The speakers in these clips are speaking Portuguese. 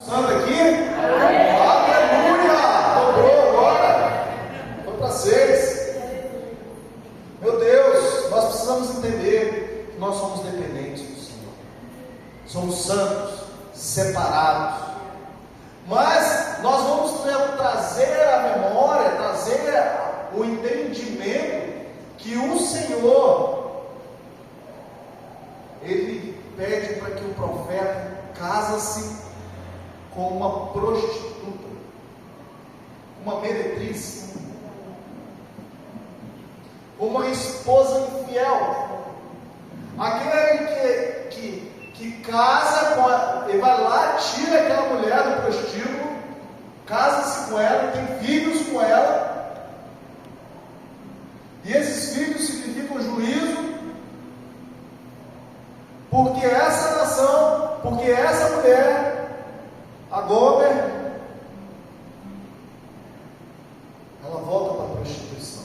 Santo aqui? Aleluia! Dobrou agora. Foi para 6. Meu Deus, nós precisamos entender que nós somos dependentes do Senhor. Somos santos, separados. Mas nós vamos trazer a memória, trazer o entendimento que o Senhor, Ele pede para que o profeta case-se com uma prostituta, uma meretriz, uma esposa infiel, aquele que casa com ele vai lá, tira aquela mulher do prostíbulo, casa-se com ela, tem filhos com ela, e esses filhos significam juízo, porque essa nação, porque essa mulher, a Gomer, ela volta para a prostituição.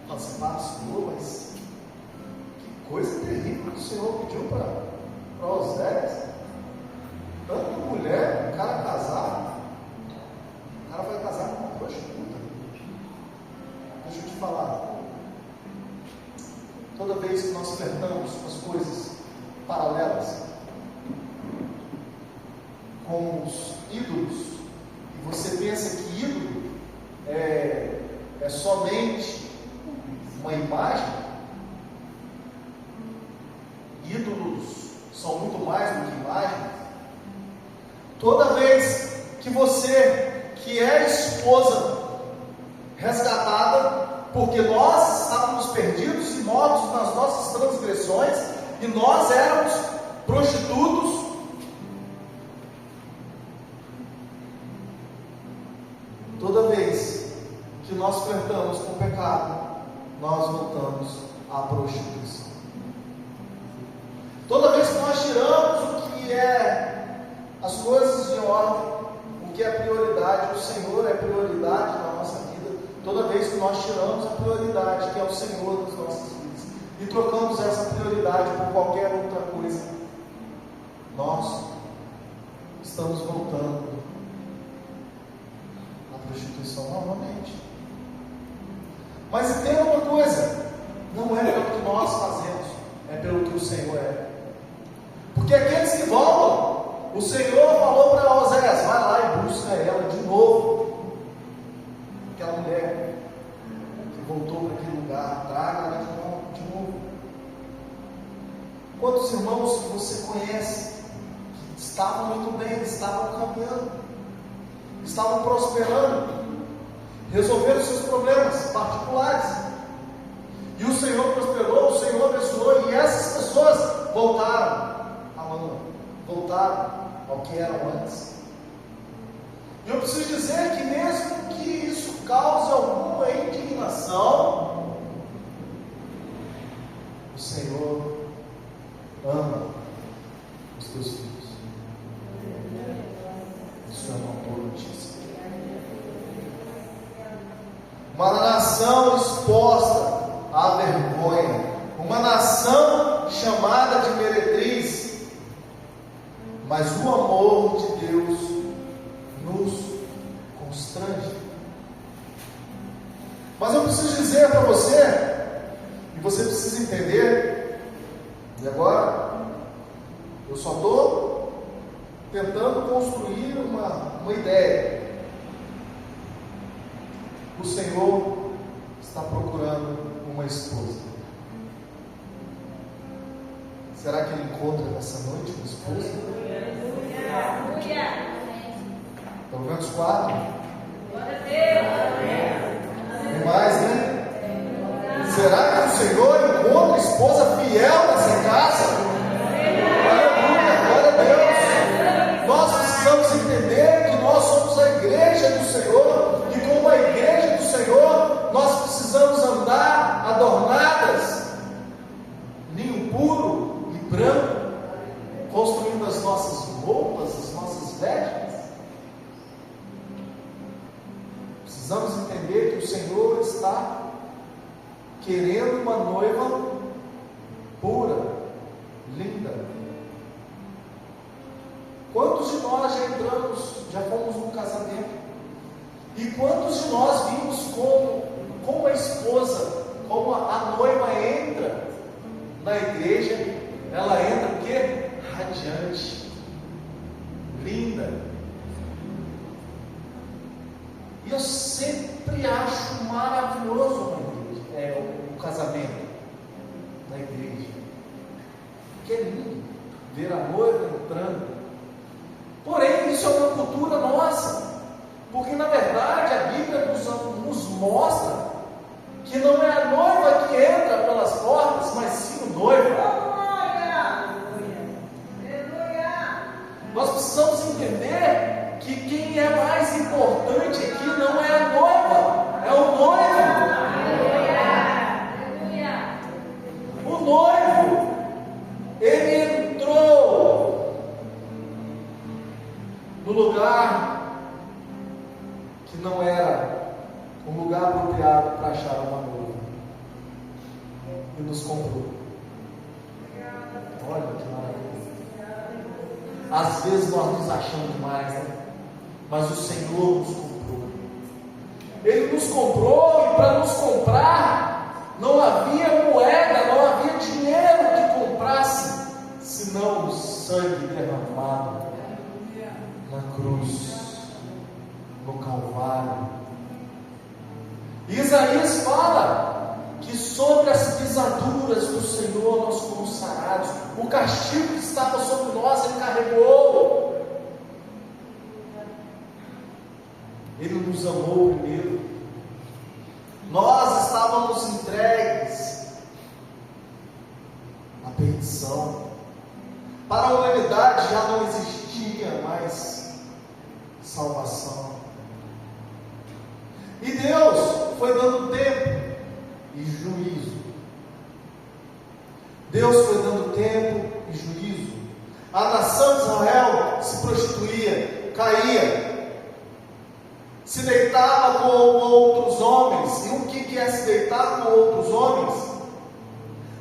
Fala assim, pastor, mas que coisa terrível que o Senhor pediu para Oséias. Tanto mulher, o cara casar, o cara vai casar com uma prostituta. Deixa eu te falar. Toda vez que nós flertamos com as coisas paralelas, com os ídolos, e você pensa que ídolo é somente uma imagem, ídolos são muito mais do que imagens. Toda vez que você, que é esposa resgatada, porque nós estávamos perdidos e mortos nas nossas transgressões, e nós éramos prostitutos, toda vez que nós flertamos com o pecado, nós voltamos à prostituição. Toda vez que nós tiramos o que é as coisas de ordem, o que é prioridade, o Senhor é prioridade na nossa vida. Toda vez que nós tiramos a prioridade, que é o Senhor das nossas vidas, e trocamos essa prioridade por qualquer outra coisa, nós estamos voltando à prostituição novamente. Mas entenda uma coisa, não é pelo que nós fazemos, é pelo que o Senhor é. Porque aqueles que voltam, o Senhor falou para Oséias, vai lá e busca ela de novo, aquela mulher que voltou para aquele lugar, traga ela de novo. Quantos irmãos que você conhece que estavam muito bem, estavam caminhando, estavam prosperando, resolveram seus problemas particulares, e o Senhor prosperou, o Senhor abençoou, e essas pessoas voltaram à lama, voltaram ao que eram antes. E eu preciso dizer que mesmo que isso cause alguma indignação, o Senhor ama os teus filhos. Isso é uma boa notícia. Uma nação exposta à vergonha, uma nação chamada de meretriz, mas o amor de Deus nos constrange. Mas eu preciso dizer para você, e você precisa entender, e agora eu só estou tentando construir uma ideia. O Senhor está procurando uma esposa. Será que Ele encontra nessa noite uma esposa? Estão vendo os 4? Tem mais, né? Será que o Senhor encontra esposa fiel nessa casa? Aleluia, glória a Deus. Nós precisamos entender que nós somos a igreja do Senhor, e como a igreja do Senhor, nós precisamos andar adornadas, linho puro e branco, construindo as nossas roupas, as nossas vestes. Precisamos entender que o Senhor está querendo uma noiva pura, linda, Quantos de nós já entramos, já fomos num casamento? E quantos de nós vimos como a esposa, como a noiva entra na igreja, ela entra o quê? Radiante, linda. E eu sempre acho maravilhoso o casamento na igreja. Que é lindo ver a noiva entrando. Porém, isso é uma cultura nossa, porque na verdade a Bíblia nos mostra que não é a noiva que entra pelas portas, mas sim o noivo. Nós precisamos entender que quem é mais importante aqui não é a noiva, é o noivo. O noivo, ele entrou no lugar que não era um lugar apropriado para achar uma noiva, e nos comprou. Olha que maravilha. Às vezes nós nos achamos demais, né? Mas o Senhor nos comprou. Ele nos comprou, e para nos comprar não havia moeda, não havia dinheiro que comprasse, senão o sangue derramado na cruz, no Calvário. Isaías fala que sobre as pisaduras do Senhor nós fomos sarados. O castigo que estava sobre nós, Ele carregou. Ele nos amou primeiro. Nós estávamos entregues à perdição. Para a humanidade já não existia mais salvação. E Deus foi dando tempo e juízo. Deus foi dando tempo e juízo. A nação de Israel se prostituía, caía, se deitava com outros homens. E o que é se deitar com outros homens?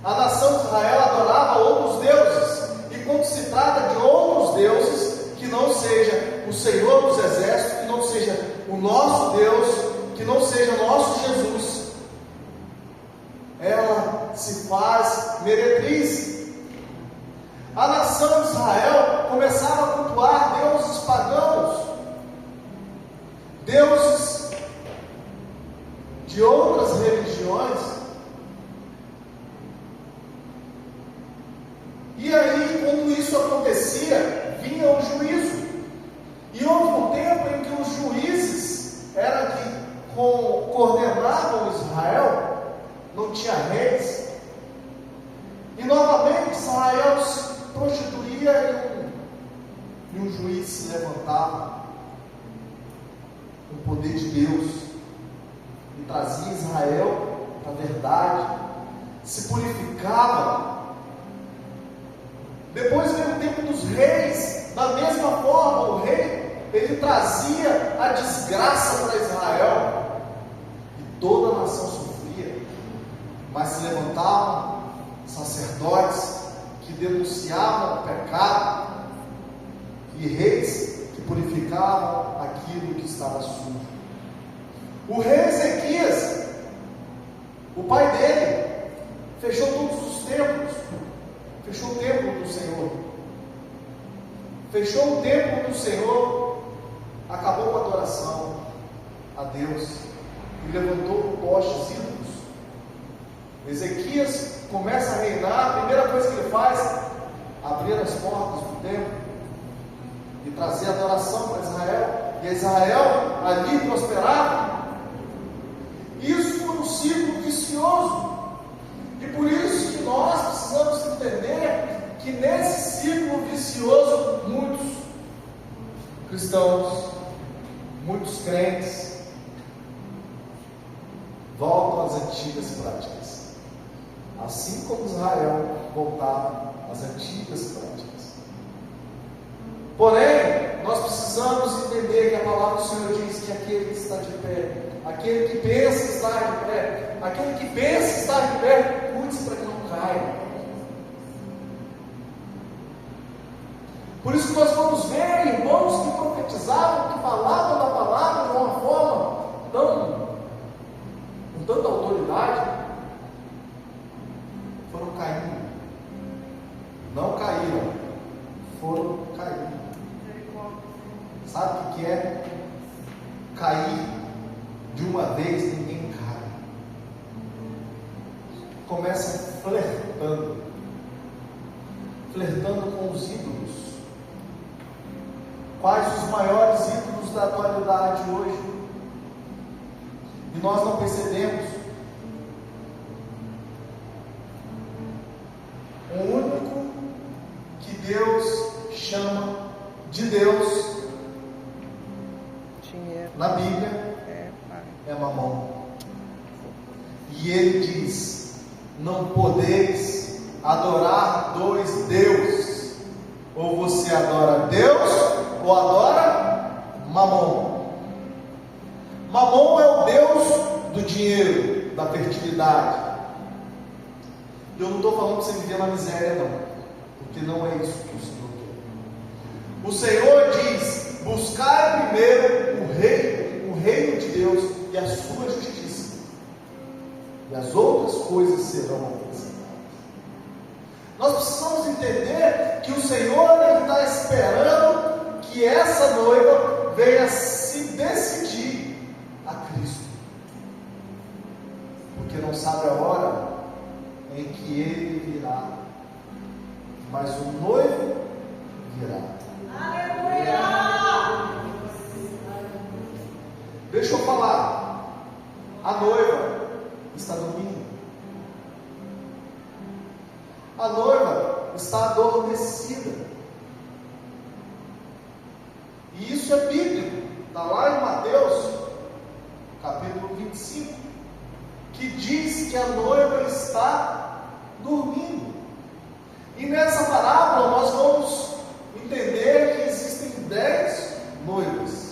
A nação de Israel adorava outros deuses. E quando se trata de outros deuses, que não seja o Senhor dos Exércitos, que não seja o nosso Deus, que não seja nosso Jesus, ela se faz meretriz. A nação de Israel começava a cultuar deuses pagãos, deuses de outras religiões. E aí, quando isso acontecia, vinha o juízo. E houve um tempo em que os juízes eram que coordenavam Israel, não tinha reis, e novamente Israel se prostituía e um juiz se levantava com o poder de Deus e trazia Israel para a verdade, se purificava. Depois veio o tempo dos reis. Da mesma forma, o rei, ele trazia a desgraça para Israel, e toda a nação sofria. Mas se levantavam sacerdotes que denunciavam o pecado, e reis que purificavam aquilo que estava sujo. O rei Ezequias, o pai dele, fechou todos os templos, fechou o templo do Senhor, fechou o templo do Senhor, acabou com a adoração a Deus e levantou postes ídolos. Ezequias começa a reinar. A primeira coisa que ele faz, abrir as portas do templo e trazer adoração para Israel, e Israel ali prosperava. Isso foi um ciclo vicioso, e por isso que nós precisamos entender que nesse ciclo vicioso, muitos cristãos, muitos crentes voltam às antigas práticas, assim como Israel voltava às antigas práticas. Porém, nós precisamos entender que a palavra do Senhor diz que aquele que está de pé, aquele que pensa estar de pé, aquele que pensa estar de pé, cuide-se para que não caia. Por isso que nós vamos ver irmãos que profetizavam, que falavam da palavra de uma forma com tanta autoridade, foram caindo. Não caíram, foram caindo. Sabe o que é? Cair de uma vez, ninguém cai. Começa flertando com os ídolos. Quais os maiores ídolos da atualidade hoje? E nós não percebemos. O único que Deus chama de Deus na Bíblia é Mamon. E ele diz: não podeis adorar dois deuses. Ou você adora Deus, ou adora Mamon. Mamon é o Deus do dinheiro, da fertilidade. Eu não estou falando para você viver na miséria, não, porque não é isso que o Senhor quer. O Senhor diz: buscai primeiro o reino de Deus e a sua justiça, e as outras coisas serão acrescentadas. Nós precisamos entender que o Senhor está esperando que essa noiva venha se decidir a Cristo, porque não sabe a hora em que Ele virá, mas o noivo virá. Aleluia! Deixa eu falar, a noiva está dormindo, a noiva está adormecida, e isso é bíblico, está lá em Mateus capítulo 25, que diz que a noiva está dormindo. E nessa parábola nós vamos entender que existem 10 noivas.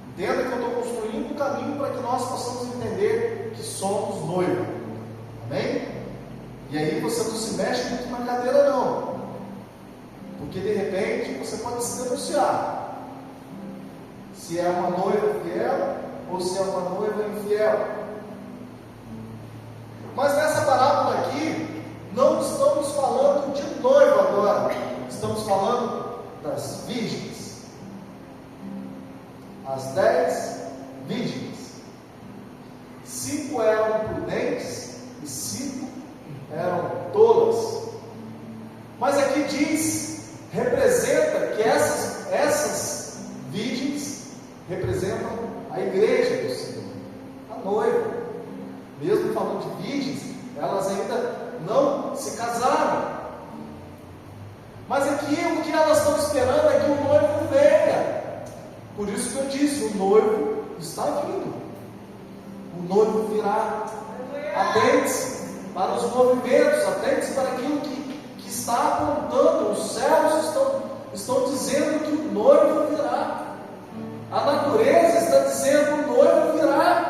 Entenda que eu estou construindo um caminho para que nós possamos entender que somos noiva. Amém? E aí você não se mexe muito na cadeira, não, porque de repente você pode se denunciar, se é uma noiva fiel ou se é uma noiva infiel. Mas nessa parábola aqui, não estamos falando de noiva agora, estamos falando das virgens. As 10 virgens, 5 eram prudentes e 5 eram tolas. Mas aqui diz, representa que essas virgens representam a igreja do Senhor, a noiva. Mesmo falando de virgens, elas ainda não se casaram. Mas aqui o que elas estão esperando é que o noivo venha. Por isso que eu disse, o noivo está vindo. O noivo virá. Atente-se para os movimentos, atente-se para aquilo que está apontando. Os céus estão dizendo que o noivo virá. A natureza está dizendo que o noivo virá.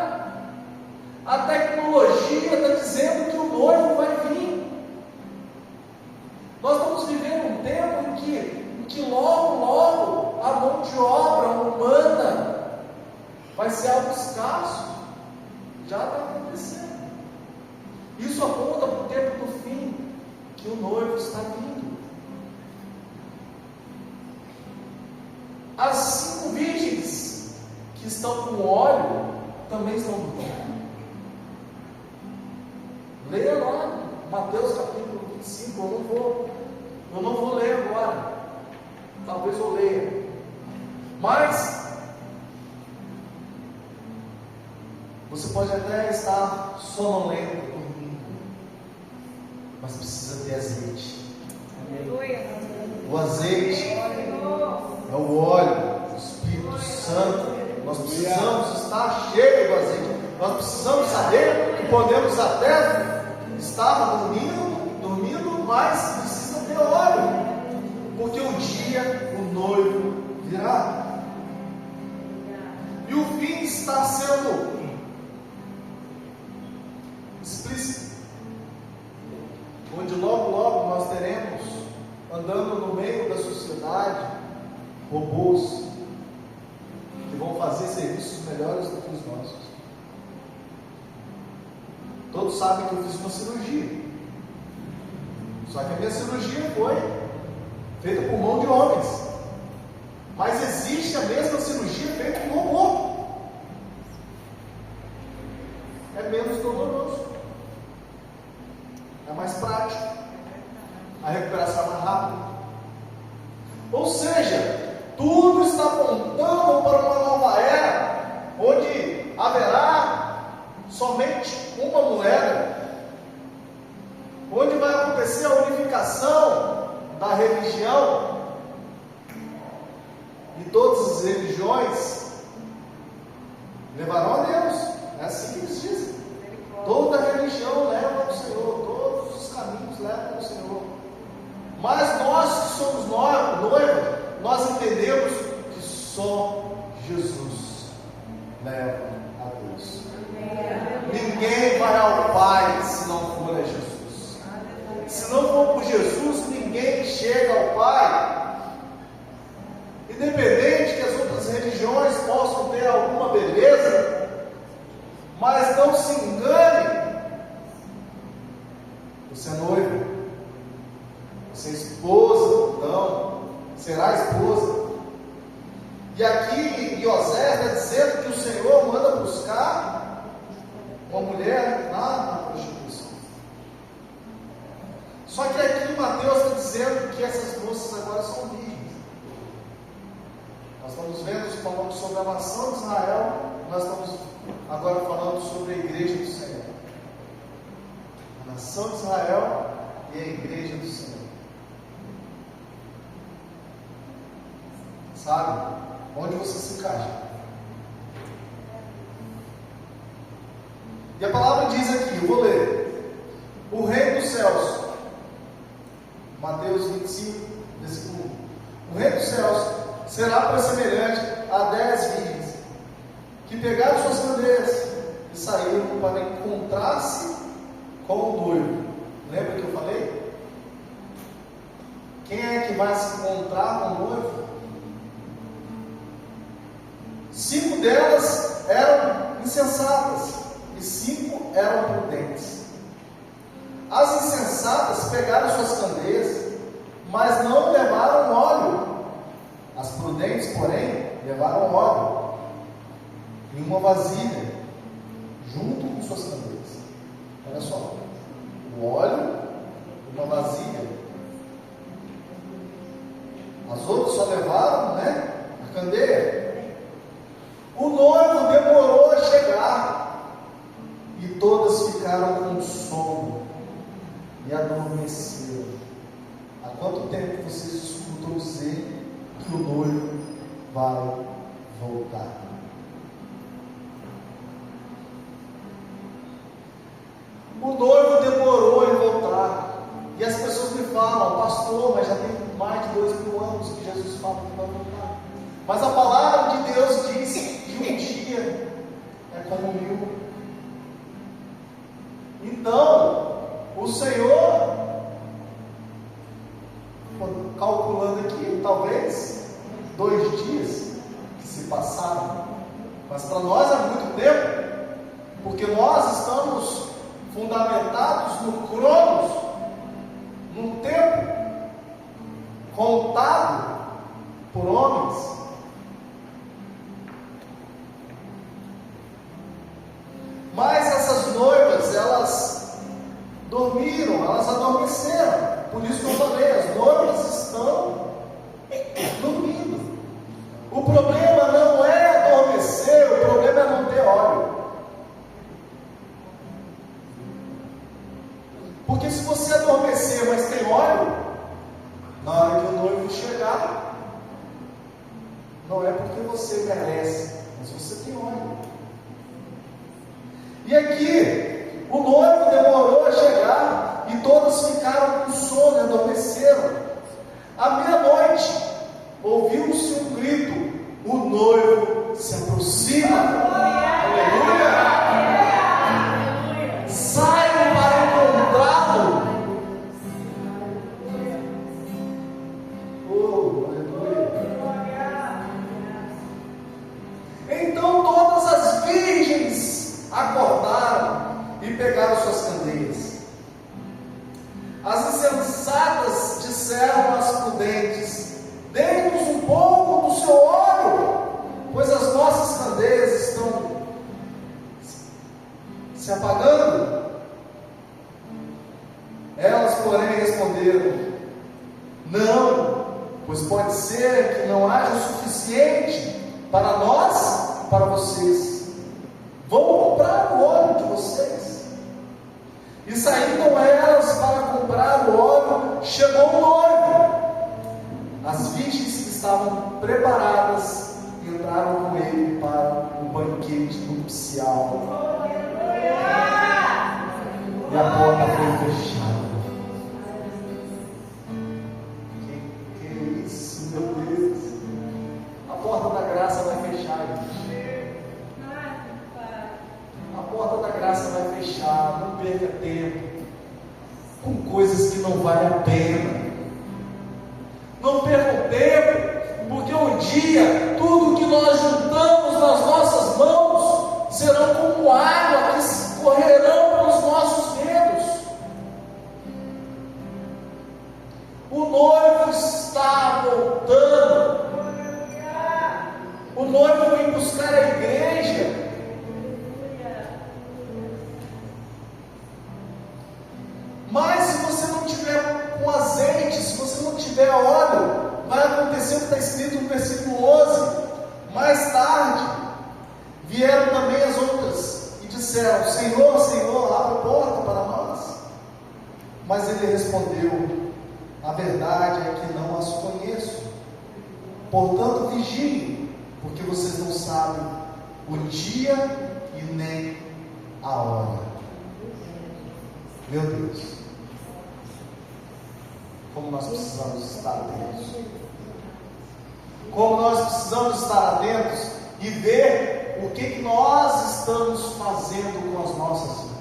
A tecnologia está dizendo que o noivo vai vir. Nós estamos vivendo um tempo em que logo a mão de obra humana vai ser algo escasso. Já está acontecendo. Isso aponta para o tempo do fim, que o noivo está vindo. As 5 virgens que estão com óleo também estão dormindo. Leia lá, Mateus capítulo 25, eu não vou ler agora, talvez eu leia, mas você pode até estar sonolento, dormindo, mas precisa ter azeite. O azeite é o óleo, o Espírito Santo. Nós precisamos estar cheios do azeite. Nós precisamos saber que podemos até estar dormindo, mas precisa ter óleo, porque um dia o noivo virá. E o fim está sendo explícito, onde logo nós teremos, andando no meio sociedade robôs que vão fazer serviços melhores do que os nossos. Todos sabem que eu fiz uma cirurgia. Só que a minha cirurgia foi feita por mão de homens. Mas existe a mesma cirurgia feita por robô. É menos doloroso. É mais prático. A recuperação é mais rápida. Ou seja, tudo está apontando para uma nova era, onde haverá somente uma moeda, onde vai acontecer a unificação da religião, e todas as religiões levarão a Deus. É assim que eles dizem. Toda religião leva ao Senhor, todos os caminhos levam ao Senhor. Mas nós que somos noivos, nós entendemos que só Jesus leva a Deus. Ninguém vai ao Pai se não for a Jesus. Se não for por Jesus, ninguém chega ao Pai. Independente que as outras religiões possam ter alguma beleza, mas não se engane. Você é noivo, você é esposa, então será esposa. E aqui em Osés está dizendo que o Senhor manda buscar uma mulher lá na prostituição. Só que aqui Mateus está dizendo que essas moças agora são virgens. Nós estamos vendo, falando sobre a nação de Israel, nós estamos agora falando sobre a igreja do Senhor. A nação de Israel e a igreja do Senhor. Sabe? Onde você se encaixa? E a palavra diz aqui, eu vou ler. O reino dos céus, Mateus 25, versículo 1. O reino dos céus será por semelhante a 10 virgens que pegaram suas candeias e saíram para encontrar-se com o noivo. Lembra que eu falei? Quem é que vai se encontrar com o noivo? 5 delas eram insensatas e 5 eram prudentes. As insensatas pegaram suas candeias, mas não levaram óleo. As prudentes, porém, levaram óleo em uma vasilha, junto com suas candeias. Olha só, o óleo em uma vasilha. As outras só levaram, a candeia. O noivo demorou a chegar e todas ficaram com sono e adormeceram. Há quanto tempo vocês escutam dizer que o noivo vai voltar? O noivo demorou em voltar. E as pessoas me falam, pastor, mas já tem mais de 2000 anos que Jesus fala que vai voltar. Mas a palavra de Deus diz que um dia é como 1000. Então, o Senhor, calculando aqui, talvez 2 dias que se passaram, mas para nós é muito tempo, porque nós estamos fundamentados no Cronos, num tempo contado por homens. Mas essas noivas, elas dormiram, elas adormeceram. Por isso que eu falei, as noivas estão dormindo. O problema não é adormecer, o problema é não ter óleo. Porque se você adormecer, mas tem óleo, na hora que o noivo chegar, não é porque você merece, mas você tem óleo. E aqui, o noivo demorou a chegar e todos ficaram com sono e adormeceram. À meia-noite, ouviu-se um grito: o noivo se aproxima. Aleluia! Saiam para encontrá-lo. Oh, Não, pois pode ser que não haja o suficiente para nós, para vocês. Vão comprar o óleo de vocês. E saíram elas para comprar o óleo. Chegou o noivo. As virgens que estavam preparadas entraram com ele para o banquete nupcial. E a porta foi fechada. Que é isso, meu Deus? A porta da graça vai fechar, gente. A porta da graça vai fechar. Não perca tempo com coisas que não valem a pena. Não perca tempo, porque um dia tudo que nós juntamos nas nossas mãos serão como água que escorrerão pelos nossos dedos. O noivo está voltando. O noivo vem buscar a igreja. Mas se você não tiver com azeite, se você não tiver óleo, vai acontecer o que está escrito no versículo 11. Mais tarde, vieram também as outras e disseram: Senhor, Senhor, abre a porta para nós. Mas ele respondeu: a verdade é que não as conheço. Portanto, vigiem, porque vocês não sabem o dia e nem a hora. Meu Deus, como nós precisamos estar atentos. Como nós precisamos estar atentos e ver o que nós estamos fazendo com as nossas vidas.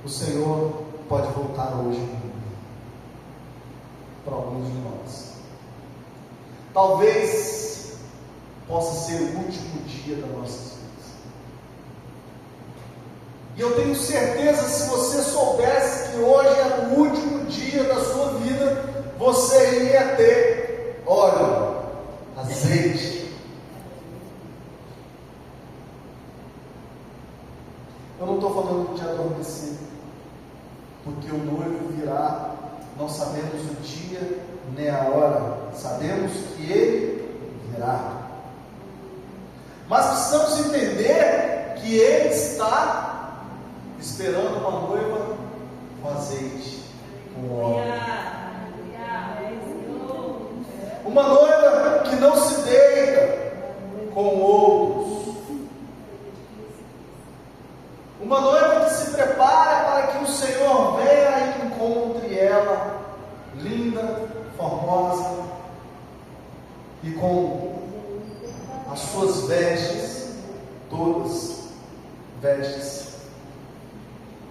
O Senhor pode voltar hoje para alguns de nós. Talvez possa ser o último dia das nossas vidas. E eu tenho certeza, se você soubesse que hoje é o último dia da sua vida, você ia ter óleo, azeite. Eu não estou falando de adormecer, porque o noivo virá, não sabemos o dia nem a hora, sabemos que ele virá. Mas precisamos entender que ele está esperando uma noiva com azeite, com óleo. Uma noiva que não se deita com outros. Uma noiva que se prepara para que o Senhor venha e encontre ela, linda, formosa, e com as suas vestes, todas vestes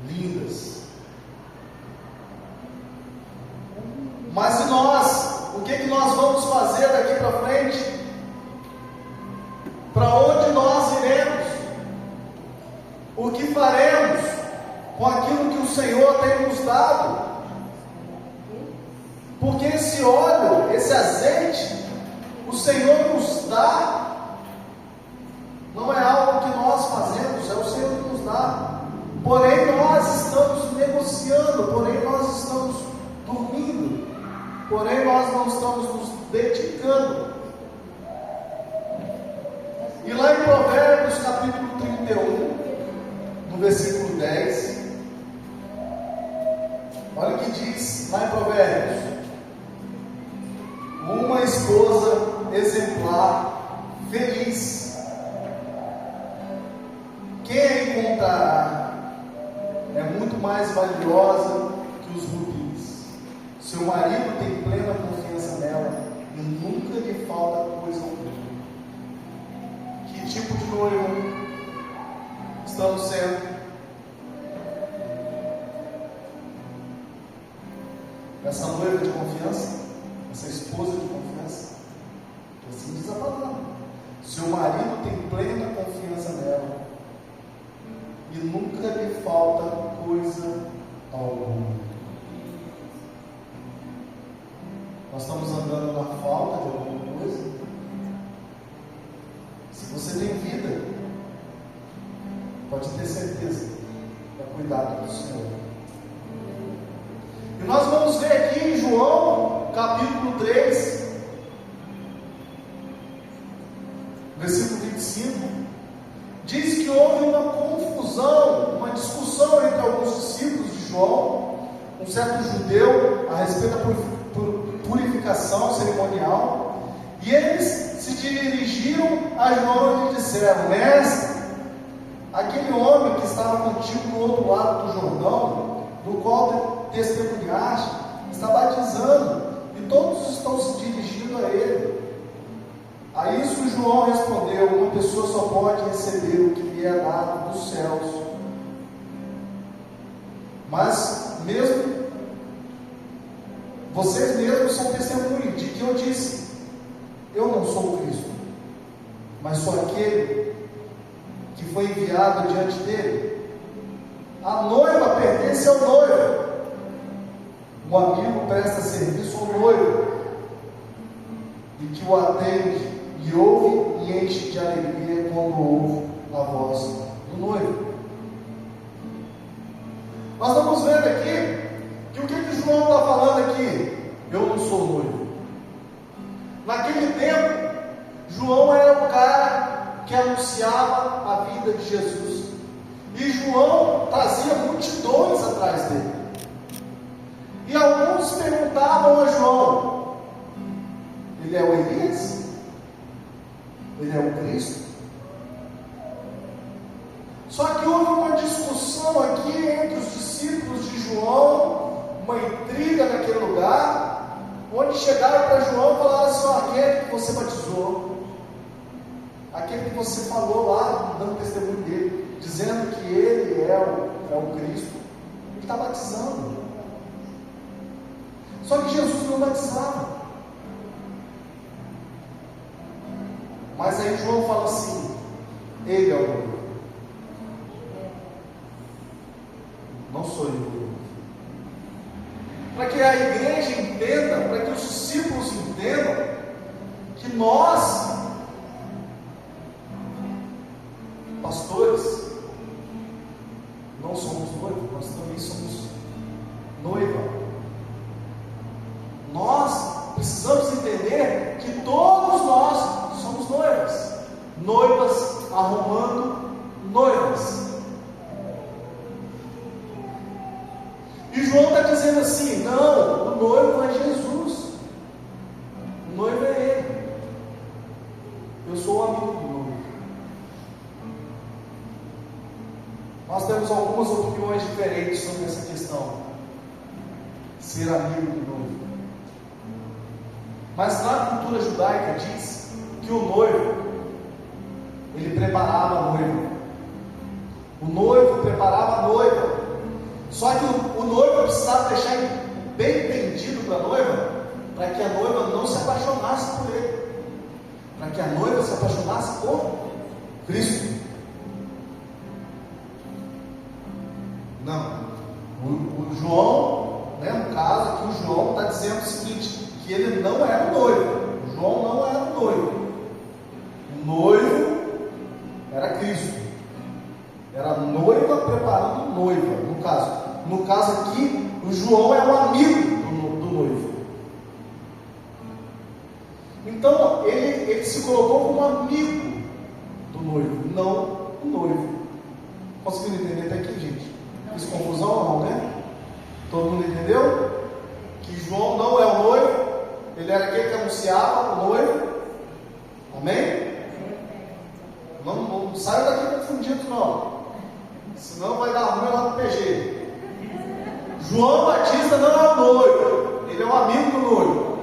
lindas. Mas e nós? O que nós vamos fazer daqui para frente? Para onde nós iremos? O que faremos com aquilo que o Senhor tem nos dado? Porque esse óleo, esse azeite, o Senhor nos dá. Não é algo que nós fazemos, é o Senhor que nos dá. Porém nós estamos negociando, porém nós estamos dormindo, porém nós não estamos nos dedicando. E lá em Provérbios capítulo 31, no versículo 10, olha o que diz lá em Provérbios: uma esposa exemplar, feliz, quem a encontrará? É muito mais valiosa que os rubis. Seu marido tem plena confiança nela e nunca lhe falta coisa alguma. Que tipo de noivo estamos sendo? Essa noiva de confiança? Essa esposa de confiança? Assim diz a palavra. Seu marido tem plena confiança nela e nunca lhe falta coisa alguma. Nós estamos andando na falta de alguma coisa? Se você tem vida, pode ter certeza cuidado do Senhor. E nós vamos ver aqui em João, capítulo 3, versículo 25, diz que houve uma confusão, uma discussão entre alguns discípulos de João, um certo judeu, a respeito da purificação cerimonial, e eles se dirigiram a João e lhe disseram: Mestre, aquele homem que estava contigo no outro lado do Jordão, do qual testemunhaste, está batizando, e todos estão se dirigindo a ele. A isso João respondeu: uma pessoa só pode receber o que lhe é dado dos céus. Mas vocês mesmos são testemunhas de que eu disse: eu não sou o Cristo, mas sou aquele que foi enviado diante dele. A noiva pertence ao noivo. O amigo presta serviço ao noivo, e que o atende, e ouve e enche de alegria quando ouve a voz do noivo. Nós estamos vendo aqui que o que João está falando aqui? Eu não sou noivo. Naquele tempo, João era o cara que anunciava a vida de Jesus, e João trazia multidões atrás dele. E alguns perguntavam a João: ele é o Elias? Ele é o Cristo? Só que houve uma discussão aqui entre os discípulos de João, uma intriga naquele lugar, onde chegaram para João e falaram assim: aquele que você batizou, aquele que você falou lá, dando testemunho dele, dizendo que ele é o Cristo, ele está batizando. Só que Jesus não batizava. Mas aí João fala assim: ele é o noivo, não sou eu. Para que a igreja entenda, para que os discípulos entendam que nós, pastores, não somos noivos, nós também somos noiva. Nós precisamos entender que todos nós somos noivas, noivas arrumando noivas. E João está dizendo assim: não, o noivo é Jesus, o noivo é ele, eu sou o amigo do noivo. Nós temos algumas opiniões diferentes sobre essa questão, ser amigo do noivo. Mas na cultura judaica diz que o noivo, ele preparava a noiva. O noivo preparava a noiva. Só que o noivo precisava deixar bem entendido para a noiva, para que a noiva não se apaixonasse por ele, para que a noiva se apaixonasse por Cristo. Não. O João, no caso aqui, o João está dizendo o seguinte: que ele não era o noivo. O João não era o noivo. O noivo era Cristo. Era a noiva preparando noiva. No caso aqui, o João é um amigo do noivo. Então ele se colocou como amigo do noivo, não o noivo. Conseguindo entender até aqui, gente? Fiz confusão ou não, né? Todo mundo entendeu? Que João não é o noivo, ele era aquele que anunciava o noivo. Amém? Não saia daqui confundido, não. Senão vai dar ruim lá no PG. João Batista não é o noivo, ele é um amigo do noivo.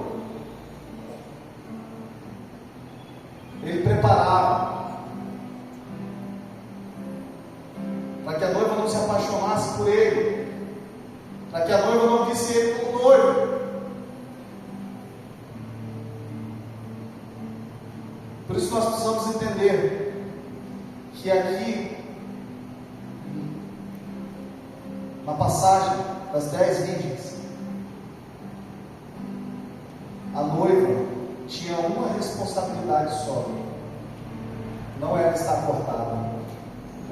Ele preparava para que a noiva não se apaixonasse por ele, para que a noiva não visse ele como noivo. Por isso nós precisamos entender que aqui, na passagem das 10 virgens, a noiva tinha uma responsabilidade só: não era estar cortada,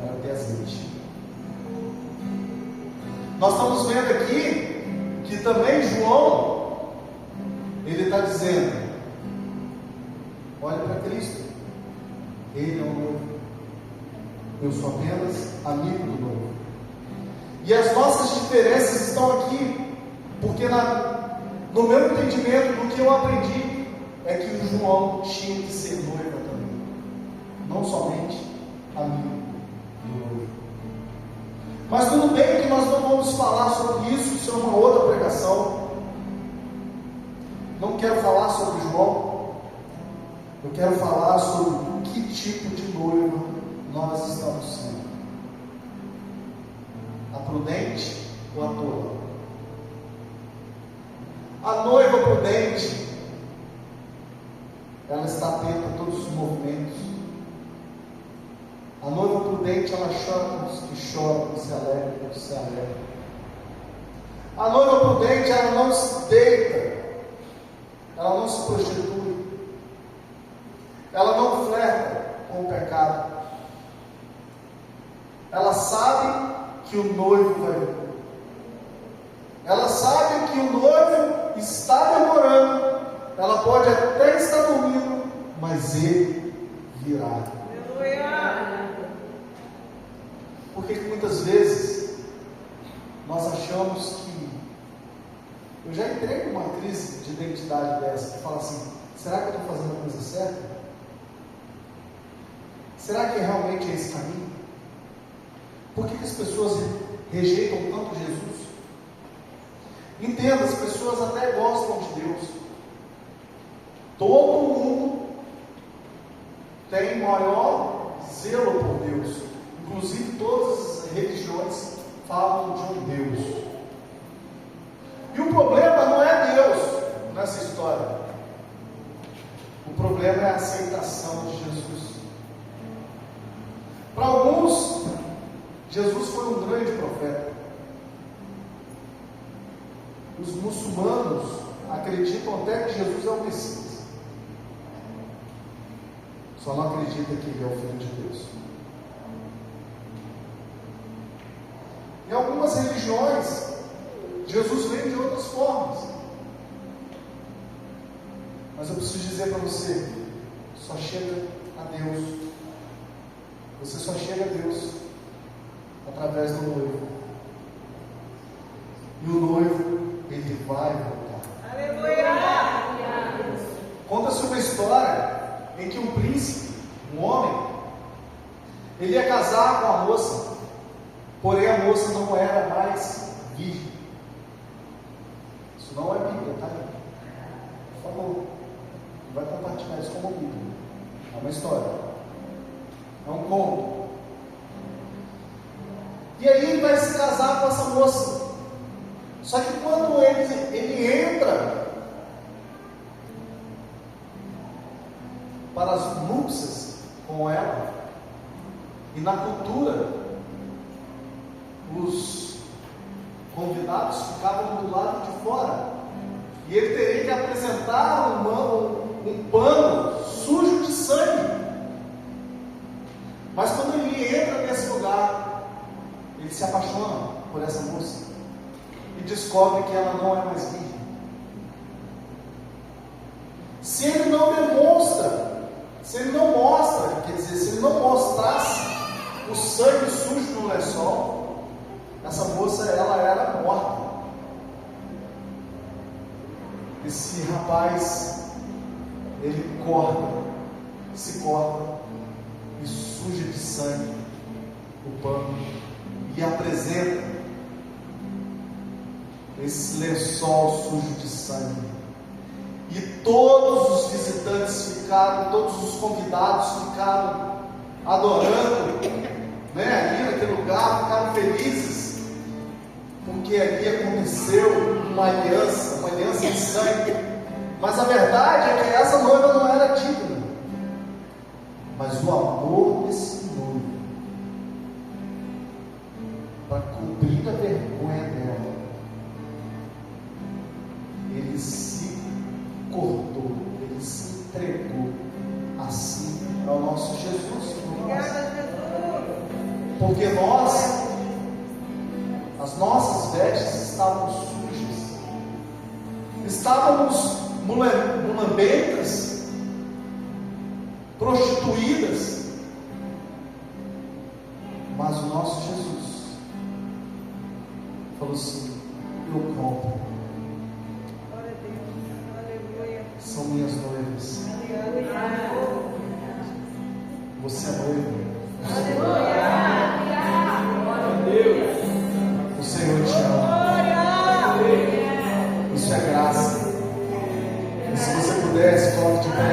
era ter azeite. Nós estamos vendo aqui que também João, ele está dizendo: olha para Cristo, Ele é o noivo, eu sou apenas amigo do noivo. E as nossas diferenças estão aqui, porque no meu entendimento, do que eu aprendi, é que o João tinha que ser noiva também, não somente amigo do noivo. Mas tudo bem que nós não vamos falar sobre isso é uma outra pregação. Não quero falar sobre João, eu quero falar sobre que tipo de noiva nós estamos sendo: a prudente ou a tola? A noiva prudente, ela está atenta a todos os movimentos. A noiva prudente, ela chora com os que choram, se alegra com os que se alegram. A noiva prudente, ela não se deita, ela não se prostitui, ela não flerta com o pecado. Ela sabe que o noivo vai vir. Ela sabe que o noivo está demorando. Ela pode até estar dormindo, mas ele virá. Porque muitas vezes nós achamos que... Eu já entrei numa crise de identidade dessa, que fala assim: será que eu estou fazendo a coisa certa? Será que realmente é esse caminho? Por que as pessoas rejeitam tanto Jesus? Entenda, as pessoas até gostam de Deus. Todo mundo tem maior zelo por Deus. Inclusive todas as religiões falam de um Deus. E o problema não é Deus nessa história. O problema é a aceitação de Jesus. Para alguns, Jesus foi um grande profeta. Os muçulmanos acreditam até que Jesus é o Messias. Só não acreditam que ele é o Filho de Deus. Em algumas religiões, Jesus vem de outras formas. Mas eu preciso dizer para você: só chega a Deus. Você só chega a Deus através do noivo. E o noivo, ele vai voltar. Aleluia! Conta-se uma história em que um príncipe, um homem, ele ia casar com a moça, porém a moça não era mais virgem. Isso não é Bíblia, tá? Por favor, não vai compartilhar isso como Bíblia. É uma história, é um conto. E aí ele vai se casar com essa moça. Só que quando ele entra para as núpcias com ela, e na cultura os convidados ficavam do lado de fora, e ele teria que apresentar um pano sujo de sangue. Mas quando ele entra nesse lugar, ele se apaixona por essa moça e descobre que ela não é mais virgem. Se ele não demonstra, se ele não mostra, quer dizer, se ele não mostrasse o sangue sujo no lençol, essa moça, ela era morta. Esse rapaz, ele se corta e suja de sangue o pano e apresenta esse lençol sujo de sangue. E todos os visitantes ficaram, todos os convidados ficaram adorando, ali naquele lugar, ficaram felizes, porque ali aconteceu uma aliança de sangue. Mas a verdade é que essa noiva não era digna, mas o amor desse noivo, para cobrir a vergonha dela, ele se cortou, ele se entregou assim ao nosso Jesus. Porque nós, As nossas vestes estavam sujas. Estávamos mulambecas, prostituídas. Mas o nosso Jesus falou assim: eu compro. São minhas noivas. Você é noiva. O Senhor te ama. Isso é graça. E se você puder, se coloque de pé.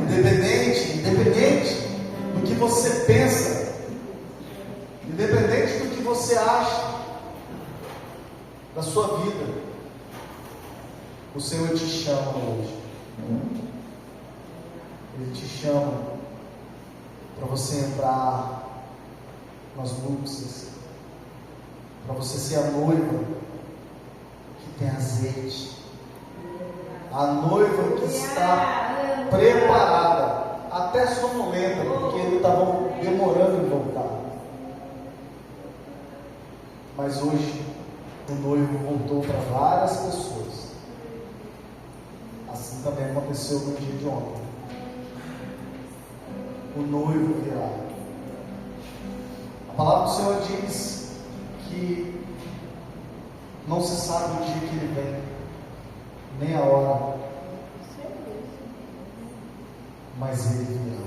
Independente do que você pensa, independente do que você acha da sua vida, o Senhor te chama hoje. Ele te chama para você entrar nas núpcias, para você ser a noiva que tem azeite, a noiva que está preparada, até sonolenta, porque ele estava demorando em voltar. Mas hoje o noivo voltou para várias pessoas. Assim também aconteceu no dia de ontem. O noivo virá. A palavra do Senhor diz que não se sabe o dia que ele vem, nem a hora, mas ele virá.